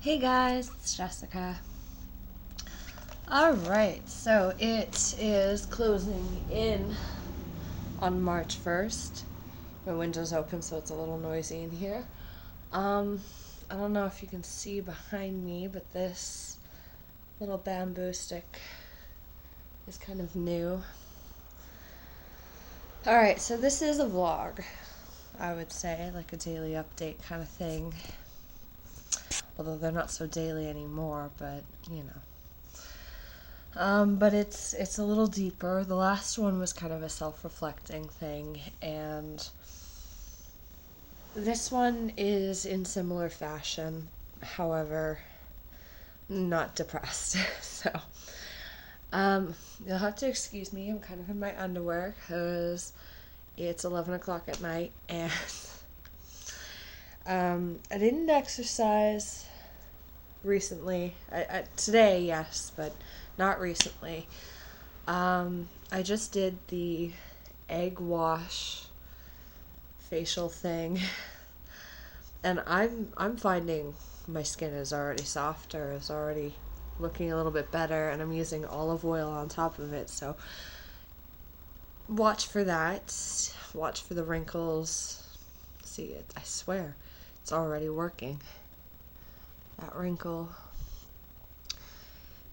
Hey guys, it's Jessica. Alright, so it is closing in on March 1st. My window's open so it's a little noisy in here. Um, I don't know if you can see behind me, but this little bamboo stick is kind of new. Alright, so this is a vlog, I would say, like a daily update kind of thing. Although they're not so daily anymore, but you know. But it's a little deeper. The last one was kind of a self-reflecting thing, and this one is in similar fashion. However, not depressed. So, you'll have to excuse me. I'm kind of in my underwear because it's 11 o'clock at night, and I didn't exercise recently. Today, yes, but not recently. I just did the egg wash facial thing, and I'm finding my skin is already softer, is already looking a little bit better, and I'm using olive oil on top of it. So watch for that. Watch for the wrinkles. See it. I swear, it's already working. That wrinkle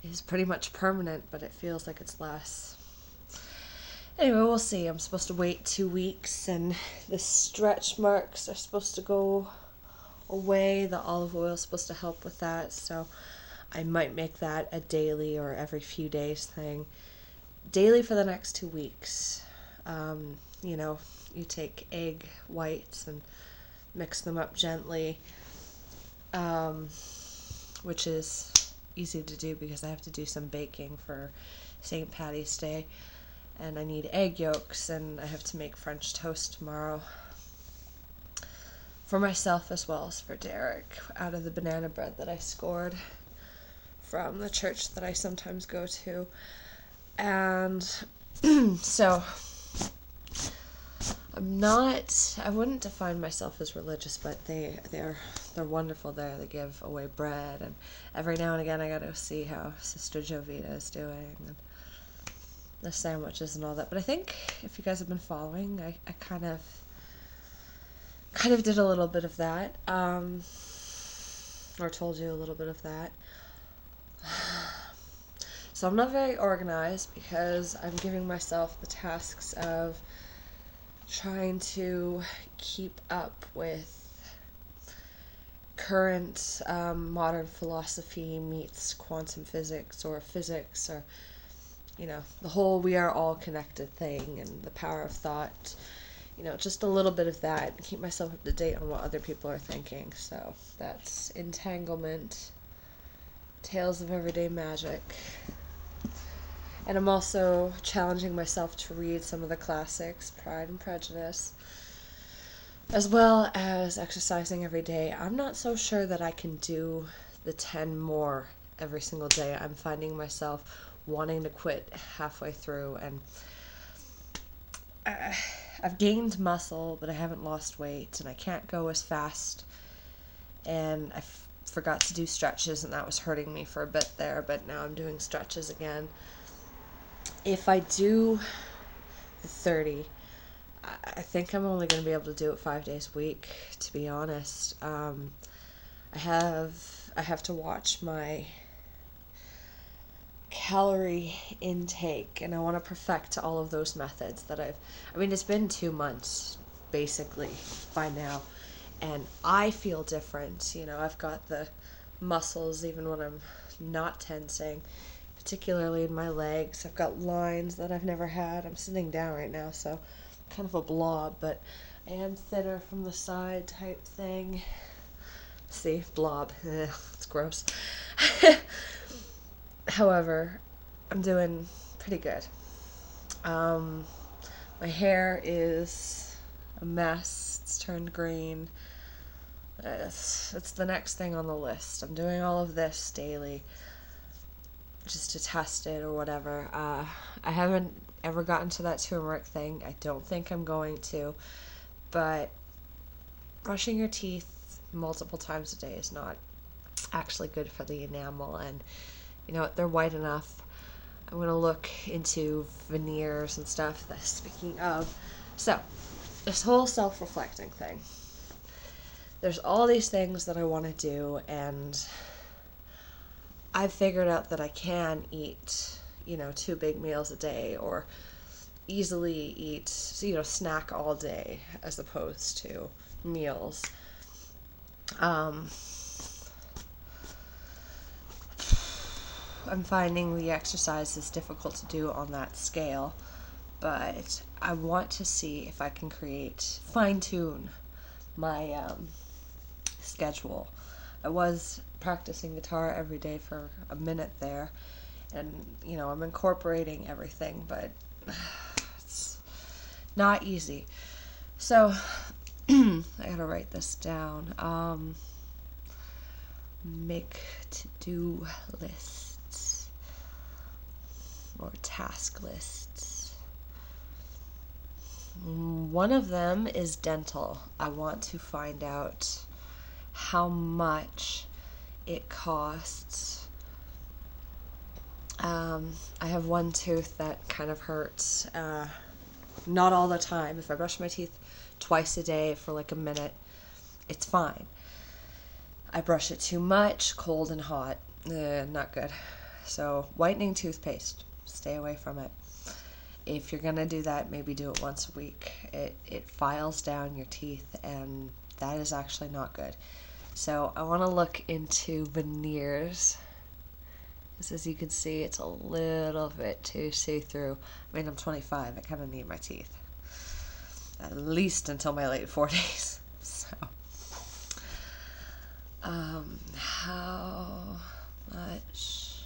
is pretty much permanent, but it feels like it's less. Anyway, we'll see. I'm supposed to wait 2 weeks, and the stretch marks are supposed to go away. The olive oil is supposed to help with that, so I might make that a daily or every few days thing. Daily for the next 2 weeks. You know, you take egg whites and mix them up gently, which is easy to do because I have to do some baking for St. Patty's Day, and I need egg yolks, and I have to make French toast tomorrow for myself as well as for Derek out of the banana bread that I scored from the church that I sometimes go to. And so I wouldn't define myself as religious, but they're wonderful there. They give away bread, and every now and again I gotta see how Sister Jovita is doing, and the sandwiches and all that. But I think if you guys have been following, I kind of did a little bit of that, or told you a little bit of that. So I'm not very organized because I'm giving myself the tasks of trying to keep up with current modern philosophy meets quantum physics, or physics, or you know, the whole we are all connected thing, and the power of thought. You know, just a little bit of that. Keep myself up to date on what other people are thinking. So that's Entanglement, Tales of Everyday Magic. And I'm also challenging myself to read some of the classics, Pride and Prejudice, as well as exercising every day. I'm not so sure that I can do the 10 more every single day. I'm finding myself wanting to quit halfway through, and I've gained muscle, but I haven't lost weight, and I can't go as fast, and I forgot to do stretches, and that was hurting me for a bit there, but now I'm doing stretches again. If I do the 30, I think I'm only going to be able to do it 5 days a week, to be honest. I have to watch my calorie intake, and I want to perfect all of those methods that it's been 2 months basically by now, and I feel different. You know, I've got the muscles even when I'm not tensing, particularly in my legs. I've got lines that I've never had. I'm sitting down right now, so kind of a blob, but I am thinner from the side type thing. See, blob. It's gross. However, I'm doing pretty good. My hair is a mess. It's turned green. It's the next thing on the list. I'm doing all of this daily just to test it or whatever. I haven't ever gotten to that turmeric thing. I don't think I'm going to. But brushing your teeth multiple times a day is not actually good for the enamel. And you know what, they're white enough. I'm going to look into veneers and stuff. Speaking of, so this whole self-reflecting thing, there's all these things that I want to do, and I've figured out that I can eat, 2 big meals a day, or easily eat, snack all day as opposed to meals. I'm finding the exercise is difficult to do on that scale, but I want to see if I can fine-tune my schedule. I was practicing guitar every day for a minute there, and I'm incorporating everything, but it's not easy. So I gotta write this down. Make to-do lists or task lists. One of them is dental. I want to find out how much it costs. I have one tooth that kind of hurts. Not all the time. If I brush my teeth twice a day for like a minute, it's fine. I brush it too much, cold and hot, not good. So whitening toothpaste, stay away from it. If you're gonna do that, maybe do it once a week. It files down your teeth, and that is actually not good. So I want to look into veneers. Because as you can see, it's a little bit too see-through. I mean, I'm 25. I kind of need my teeth. At least until my late 40s. So, how much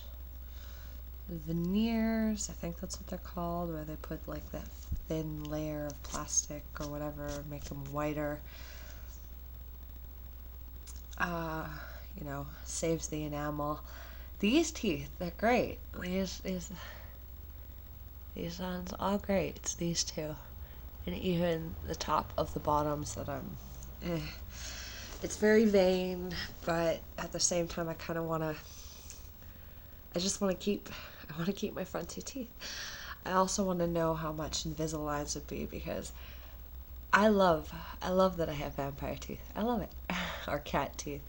veneers, I think that's what they're called, where they put like that thin layer of plastic or whatever, make them whiter. Saves the enamel. These teeth, they're great. These ones, all great. It's these two. And even the top of the bottoms that it's very vain, but at the same time I want to keep my front 2 teeth. I also want to know how much Invisaligns would be, because I love that I have vampire teeth. I love it. Or cat teeth.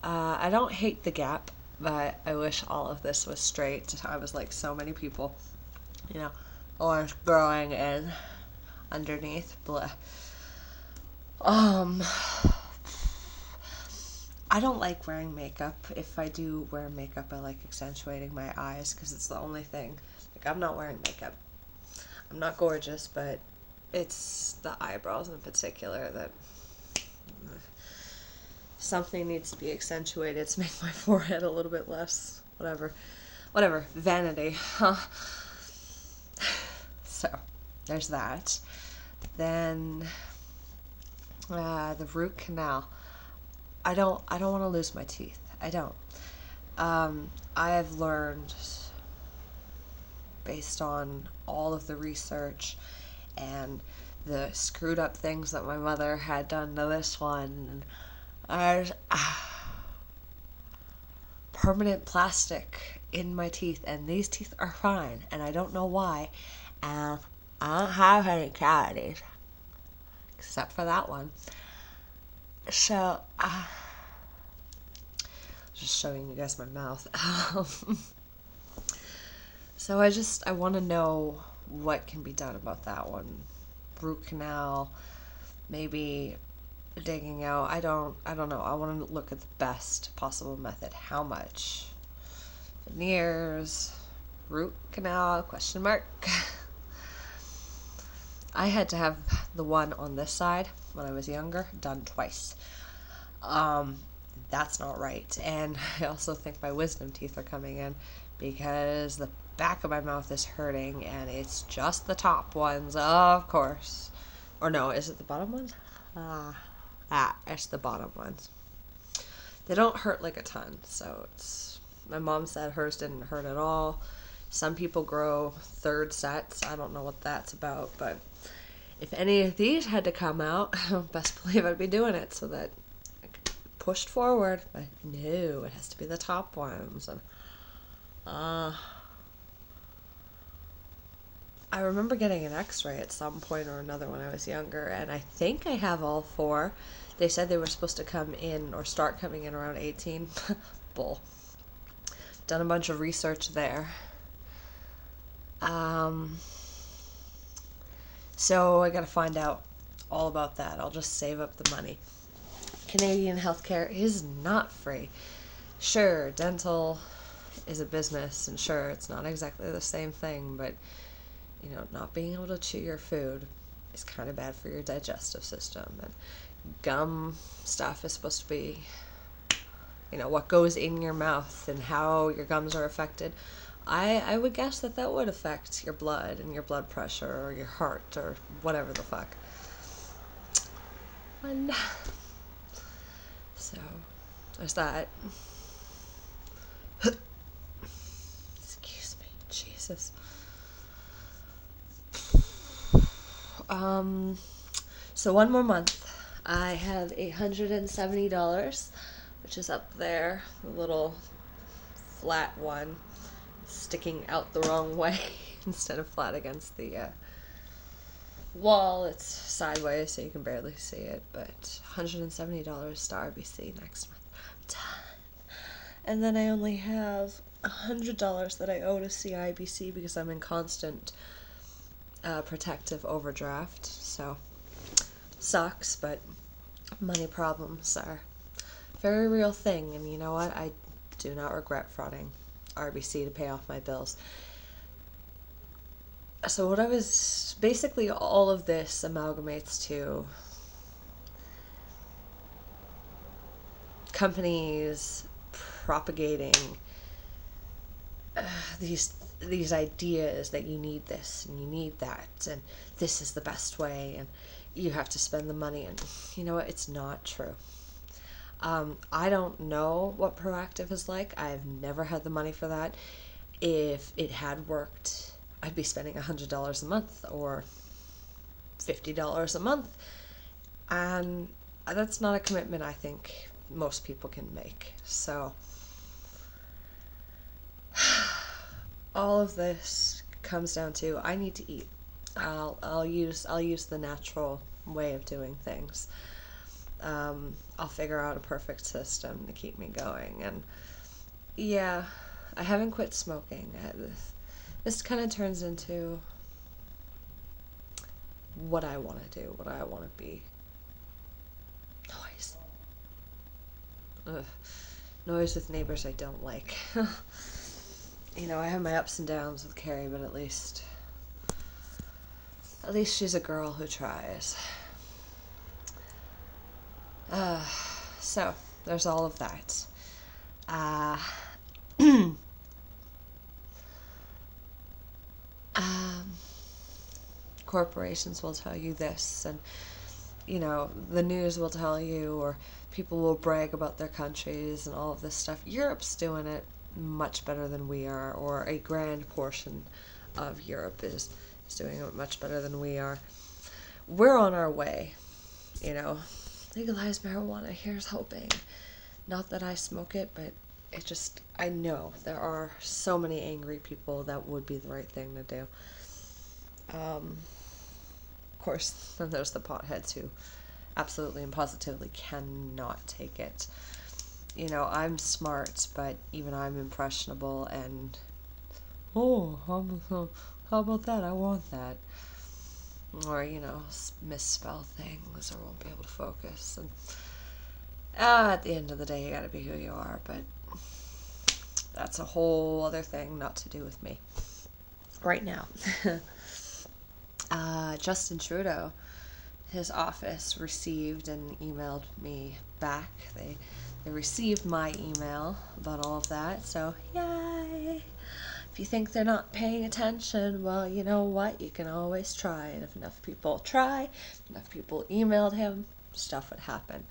I don't hate the gap, but I wish all of this was straight. I was like so many people, or it's growing in underneath. Blah. I don't like wearing makeup. If I do wear makeup, I like accentuating my eyes, because it's the only thing. Like, I'm not wearing makeup. I'm not gorgeous, but it's the eyebrows in particular that something needs to be accentuated to make my forehead a little bit less, whatever, vanity. So, there's that. Then, the root canal. I don't want to lose my teeth. I don't. I have learned, based on all of the research and the screwed up things that my mother had done to this one, there's permanent plastic in my teeth, and these teeth are fine, and I don't know why. And I don't have any cavities, except for that one. So, just showing you guys my mouth. So I want to know what can be done about that one. Root canal, maybe digging out. I don't know. I want to look at the best possible method. How much? Veneers, root canal, question mark. I had to have the one on this side when I was younger done twice. That's not right. And I also think my wisdom teeth are coming in, because the back of my mouth is hurting, and it's just the top ones, of course. Or no, is it the bottom ones? It's the bottom ones. They don't hurt like a ton, so my mom said hers didn't hurt at all. Some people grow third sets. I don't know what that's about, but if any of these had to come out, best believe I'd be doing it so that I could pushed forward. But no, it has to be the top ones. And I remember getting an x-ray at some point or another when I was younger, and I think I have all four. They said they were supposed to come in or start coming in around 18. Bull. Done a bunch of research there. So I gotta find out all about that. I'll just save up the money. Canadian healthcare is not free. Sure, dental is a business, and sure, it's not exactly the same thing, but you know, not being able to chew your food is kind of bad for your digestive system. And gum stuff is supposed to be, you know, what goes in your mouth and how your gums are affected. I would guess that would affect your blood and your blood pressure or your heart or whatever the fuck. And so there's that. Excuse me, Jesus. So one more month. I have $870, which is up there, the little flat one sticking out the wrong way instead of flat against the wall. It's sideways, so you can barely see it, but $170 to RBC next month. I'm done. And then I only have $100 that I owe to CIBC because I'm in constant protective overdraft. So sucks, but money problems are a very real thing. And you know what? I do not regret frauding RBC to pay off my bills. So what I was basically, all of this amalgamates to companies propagating these ideas that you need this and you need that and this is the best way and you have to spend the money. And you know what? It's not true. I don't know what Proactiv is like. I've never had the money for that. If it had worked, I'd be spending $100 a month or $50 a month. And that's not a commitment I think most people can make. So all of this comes down to I need to eat. I'll use the natural way of doing things. I'll figure out a perfect system to keep me going. And yeah, I haven't quit smoking. This kind of turns into what I want to do, what I want to be. Noise. Ugh. Noise with neighbors I don't like. You know, I have my ups and downs with Carrie, but at least she's a girl who tries. So there's all of that. Corporations will tell you this, and you know, the news will tell you, or people will brag about their countries and all of this stuff. Europe's doing it much better than we are, or a grand portion of Europe is doing it much better than we are. We're on our way, you know. Legalize marijuana, here's hoping. Not that I smoke it, but it just, I know there are so many angry people that would be the right thing to do. Of course, then there's the potheads who absolutely and positively cannot take it. You know, I'm smart, but even I'm impressionable, and how about that? I want that. Or, you know, misspell things, or won't be able to focus. And at the end of the day, you gotta be who you are, but that's a whole other thing not to do with me right now. Justin Trudeau, his office received and emailed me back. They received my email about all of that, so yay! If you think they're not paying attention, well, you know what? You can always try, and if enough people try, enough people emailed him, stuff would happen.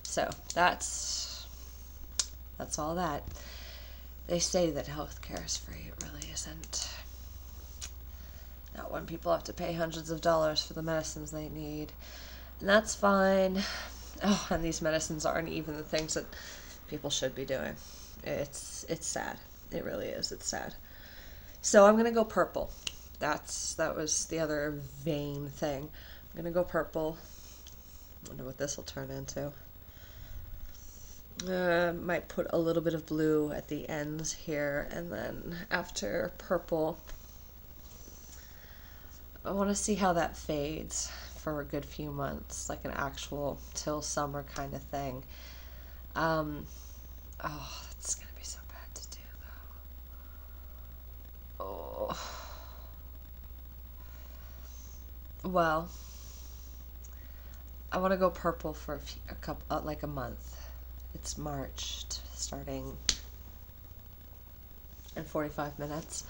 So that's all that. They say that healthcare is free. It really isn't. Not when people have to pay hundreds of dollars for the medicines they need. And that's fine. Oh, and these medicines aren't even the things that people should be doing. It's sad. It really is. It's sad. So I'm gonna go purple. That was the other vein thing. I'm gonna go purple. Wonder what this will turn into. Might put a little bit of blue at the ends here, and then after purple, I want to see how that fades for a good few months, like an actual till summer kind of thing. Oh, that's gonna be so bad to do though. Oh, well, I want to go purple for a couple, like a month. It's March, starting in 45 minutes.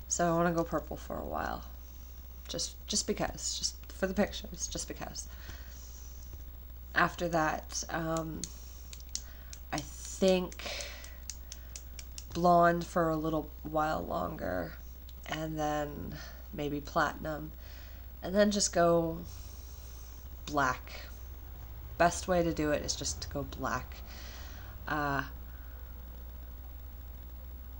So I want to go purple for a while. Just because. Just for the pictures. Just because. After that, I think blonde for a little while longer. And then maybe platinum. And then just go black. Best way to do it is just to go black.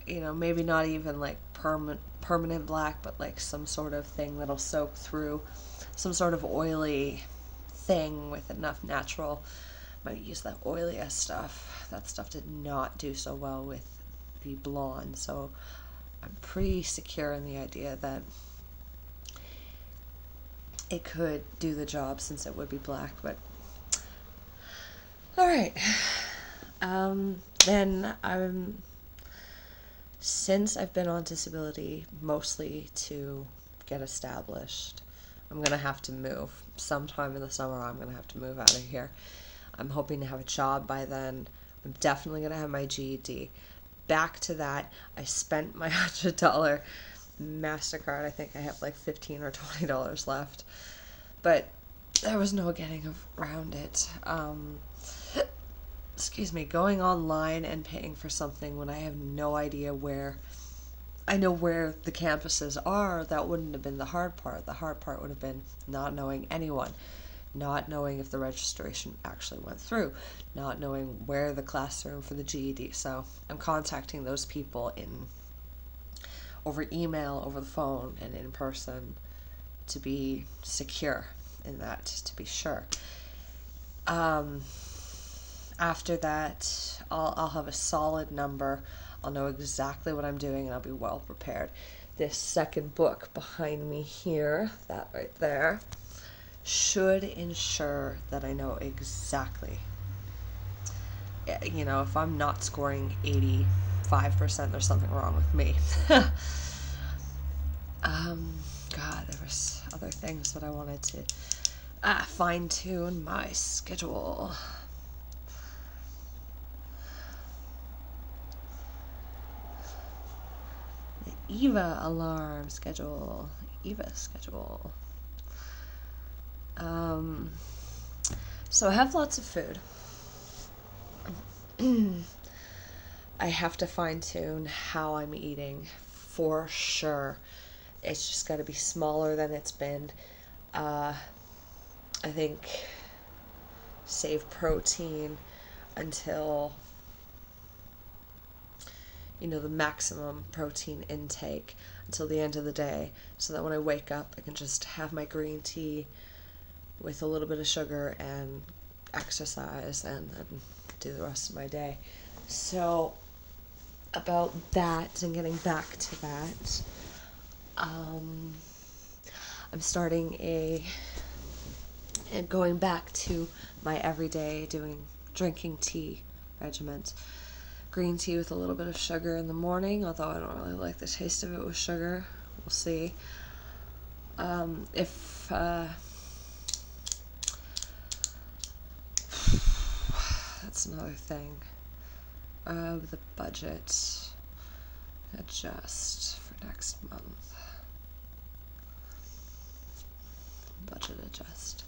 Maybe not even like permanent black, but like some sort of thing that'll soak through, some sort of oily thing with enough natural. Might use that oiliest stuff. That stuff did not do so well with the blonde, so I'm pretty secure in the idea that it could do the job since it would be black. But all right, then since I've been on disability mostly to get established, I'm going to have to move. Sometime in the summer, I'm going to have to move out of here. I'm hoping to have a job by then. I'm definitely going to have my GED. Back to that, I spent my $100 MasterCard. I think I have like $15 or $20 left. But there was no getting around it. Excuse me, going online and paying for something when I have no idea where. I know where the campuses are. That wouldn't have been the hard part. The hard part would have been not knowing anyone, not knowing if the registration actually went through, not knowing where the classroom for the GED. So I'm contacting those people over email, over the phone, and in person to be secure in that, to be sure. After that, I'll have a solid number. I'll know exactly what I'm doing, and I'll be well prepared. This second book behind me here, that right there, should ensure that I know exactly. If I'm not scoring 85%, there's something wrong with me. God, there was other things that I wanted to fine-tune my schedule. EVA alarm schedule. EVA schedule. So I have lots of food. I have to fine tune how I'm eating for sure. It's just got to be smaller than it's been. I think save protein until the maximum protein intake until the end of the day, so that when I wake up I can just have my green tea with a little bit of sugar and exercise and then do the rest of my day. So about that and getting back to that, I'm starting going back to my everyday drinking tea regiment. Green tea with a little bit of sugar in the morning, although I don't really like the taste of it with sugar. We'll see. That's another thing. The budget adjust for next month. Budget adjust.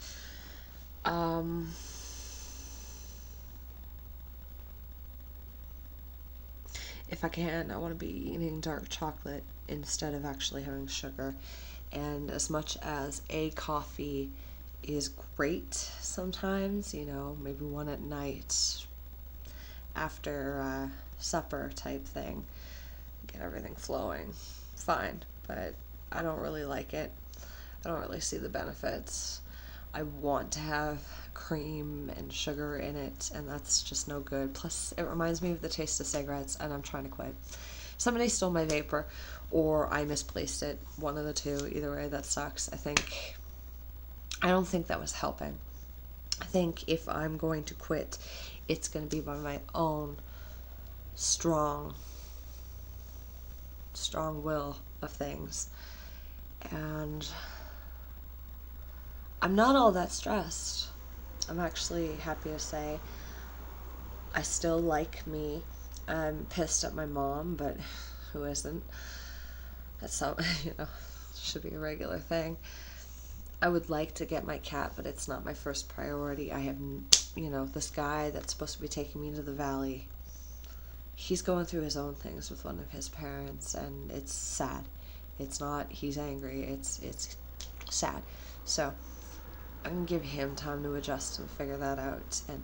If I can, I want to be eating dark chocolate instead of actually having sugar. And as much as a coffee is great sometimes, you know, maybe one at night after supper type thing, get everything flowing, fine, but I don't really like it. I don't really see the benefits. I want to have cream and sugar in it, and that's just no good. Plus, it reminds me of the taste of cigarettes, and I'm trying to quit. Somebody stole my vapor, or I misplaced it. One of the two. Either way, that sucks. I don't think that was helping. I think if I'm going to quit, it's going to be by my own strong will of things. And I'm not all that stressed. I'm actually happy to say I still like me. I'm pissed at my mom, but who isn't? That's some, should be a regular thing. I would like to get my cat, but it's not my first priority. I have, this guy that's supposed to be taking me to the valley. He's going through his own things with one of his parents, and it's sad. It's not, he's angry, it's sad. So, I can give him time to adjust and figure that out. And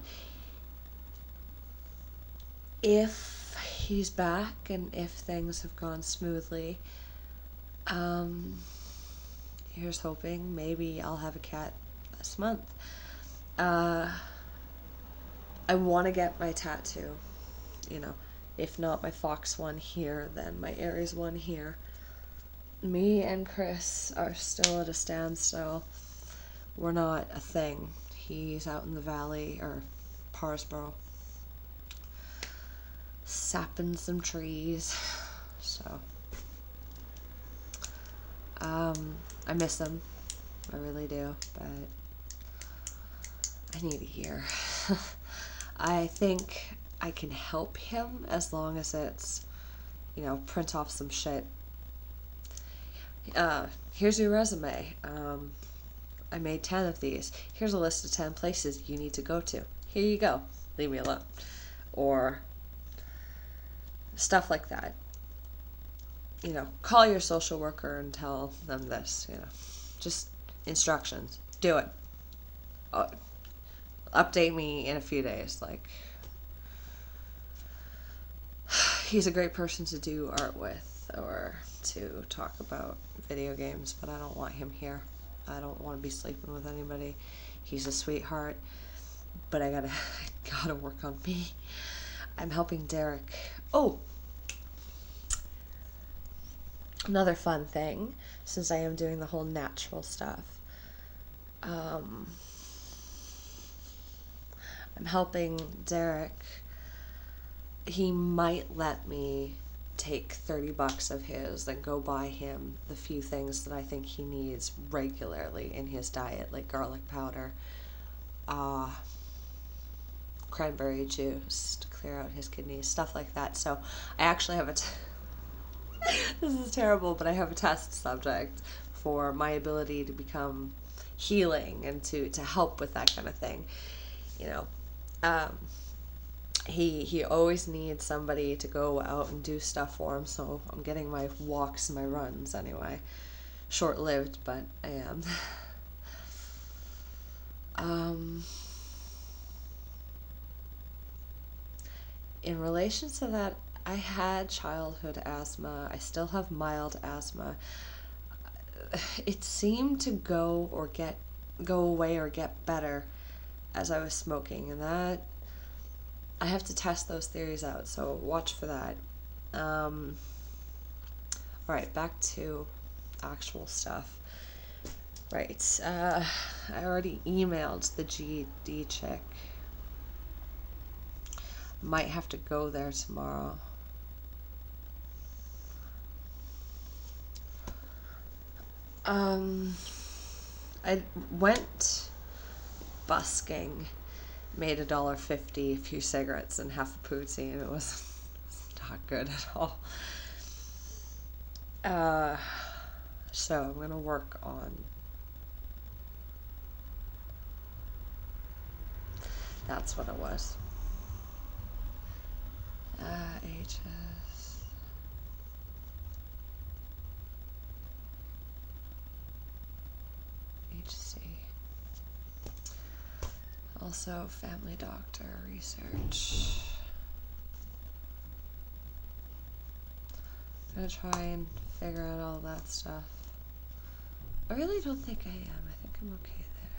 if he's back and if things have gone smoothly, here's hoping maybe I'll have a cat this month. I want to get my tattoo, if not my fox one here, then my Aries one here. Me and Chris are still at a standstill. We're not a thing. He's out in the valley, or Parsboro, sapping some trees. So, I miss him. I really do, but I need a year. I think I can help him as long as it's, print off some shit. Here's your resume. I made 10 of these. Here's a list of 10 places you need to go to. Here you go. Leave me alone. Or stuff like that. Call your social worker and tell them this, Just instructions. Do it. Update me in a few days. He's a great person to do art with or to talk about video games, but I don't want him here. I don't want to be sleeping with anybody. He's a sweetheart, but I gotta work on me. I'm helping Derek. Oh, another fun thing, since I am doing the whole natural stuff. I'm helping Derek. He might let me take $30 of his and go buy him the few things that I think he needs regularly in his diet, like garlic powder, cranberry juice to clear out his kidneys, stuff like that. So I actually have this is terrible, but I have a test subject for my ability to become healing and to help with that kind of thing. He always needs somebody to go out and do stuff for him, so I'm getting my walks and my runs anyway. Short-lived, but I am. In relation to that, I had childhood asthma. I still have mild asthma. It seemed to go away or get better as I was smoking, and that I have to test those theories out, so watch for that. Alright, back to actual stuff. Right, I already emailed the GED chick. Might have to go there tomorrow. I went busking, made $1.50, a few cigarettes, and half a poutine. It was not good at all. So I'm gonna work on that's what it was. HC. Also, family doctor research. I'm gonna try and figure out all that stuff. I really don't think I am. I think I'm okay there.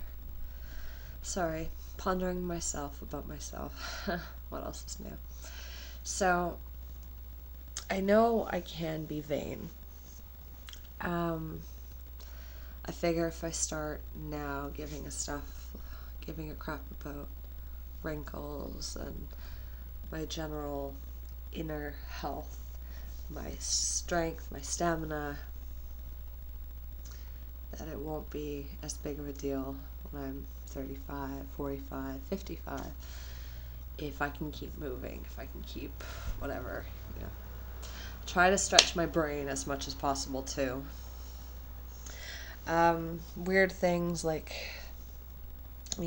Sorry, pondering myself about myself. What else is new? So, I know I can be vain. I figure if I start now giving a crap about wrinkles and my general inner health, my strength, my stamina, that it won't be as big of a deal when I'm 35, 45, 55, if I can keep moving, if I can keep whatever, Try to stretch my brain as much as possible too. Weird things like, I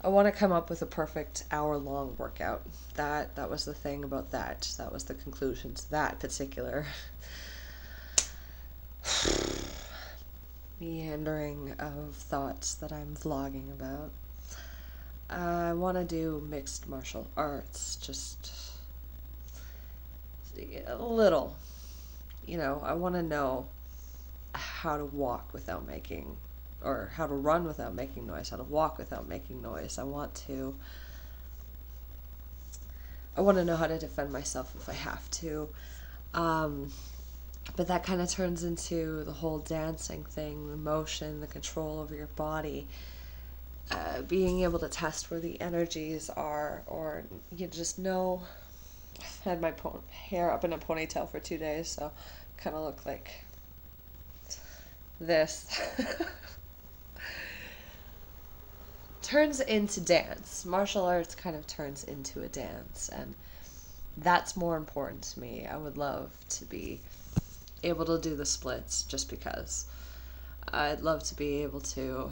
want to come up with a perfect hour-long workout. That was the thing about that. That was the conclusion to that particular meandering of thoughts that I'm vlogging about. I want to do mixed martial arts, just a little. I want to know how to walk without making, or how to run without making noise, how to walk without making noise. I want to know how to defend myself if I have to. But that kind of turns into the whole dancing thing, the motion, the control over your body, being able to test where the energies are, or you just know. I've had my hair up in a ponytail for 2 days, so kind of look like this. Turns into dance. Martial arts kind of turns into a dance, and that's more important to me. I would love to be able to do the splits just because. I'd love to be able to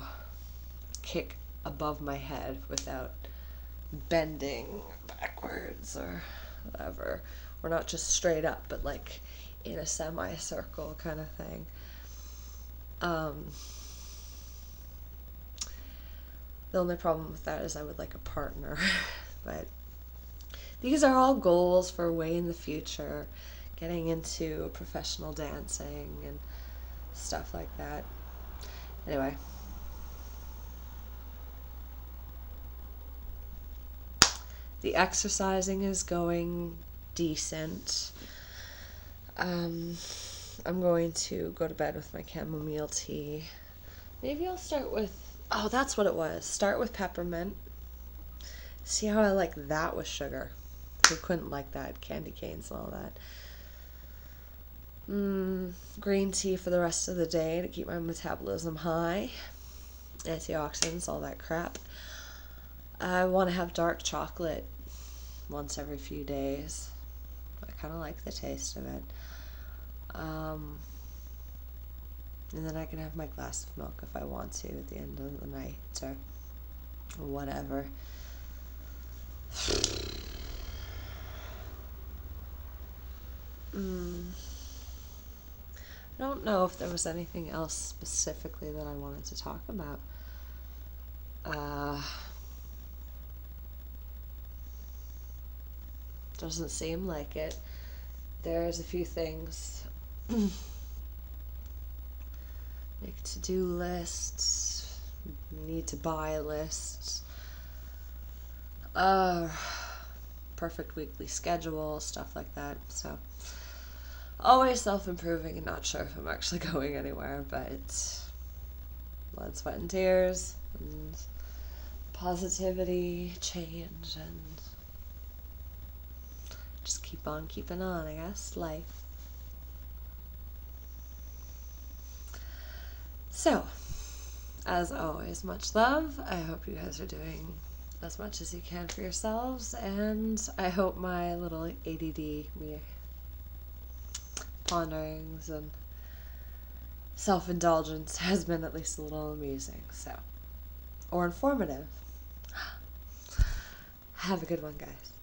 kick above my head without bending backwards or whatever. Or not just straight up, but like in a semicircle kind of thing. The only problem with that is I would like a partner. But these are all goals for way in the future. Getting into professional dancing and stuff like that. Anyway. The exercising is going decent. I'm going to go to bed with my chamomile tea. Maybe I'll start with, that's what it was. Start with peppermint. See how I like that with sugar. Who couldn't like that? Candy canes and all that. Green tea for the rest of the day to keep my metabolism high. Antioxidants, all that crap. I want to have dark chocolate once every few days. I kind of like the taste of it. And then I can have my glass of milk if I want to at the end of the night or whatever. I don't know if there was anything else specifically that I wanted to talk about. Doesn't seem like it. There's a few things. Make to-do lists, need to buy lists, perfect weekly schedule, stuff like that. So always self-improving and not sure if I'm actually going anywhere, but blood, sweat, and tears, and positivity, change, and just keep on keeping on, I guess, life. So, as always, much love. I hope you guys are doing as much as you can for yourselves, and I hope my little ADD ponderings and self-indulgence has been at least a little amusing, or informative. Have a good one, guys.